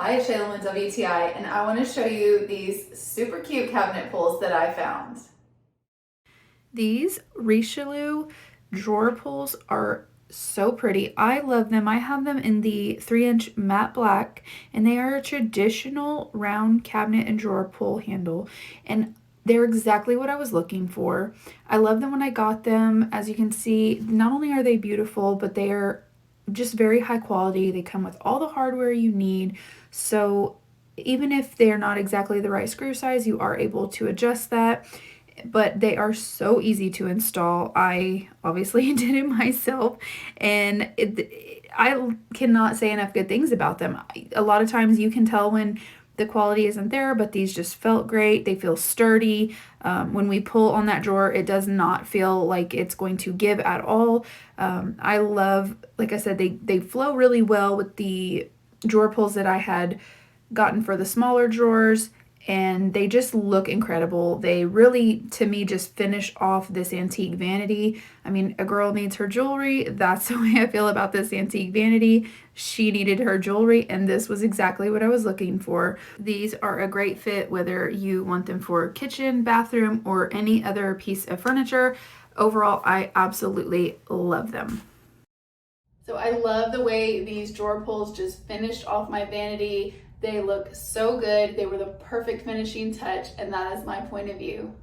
Hi, it's Shayla with WTI, and I want to show you these super cute cabinet pulls that I found. These Richelieu drawer pulls are so pretty. I love them. I have them in the 3-inch matte black, and they are a traditional round cabinet and drawer pull handle, and they're exactly what I was looking for. I love them when I got them. As you can see, not only are they beautiful, but they are just very high quality. They come with all the hardware you need. So even if they're not exactly the right screw size, you are able to adjust that. But they are so easy to install. I obviously did it myself, and I cannot say enough good things about them. A lot of times you can tell when the quality isn't there, but these just felt great. They feel sturdy. When we pull on that drawer, it does not feel like it's going to give at all. I love, like I said, they flow really well with the drawer pulls that I had gotten for the smaller drawers, and they just look incredible. They really, to me, just finish off this antique vanity. I mean, a girl needs her jewelry. That's the way I feel about this antique vanity. She needed her jewelry, and this was exactly what I was looking for. These are a great fit whether you want them for kitchen, bathroom, or any other piece of furniture. Overall, I absolutely love them. So I love the way these drawer pulls just finished off my vanity. They look so good. They were the perfect finishing touch, and that is my point of view.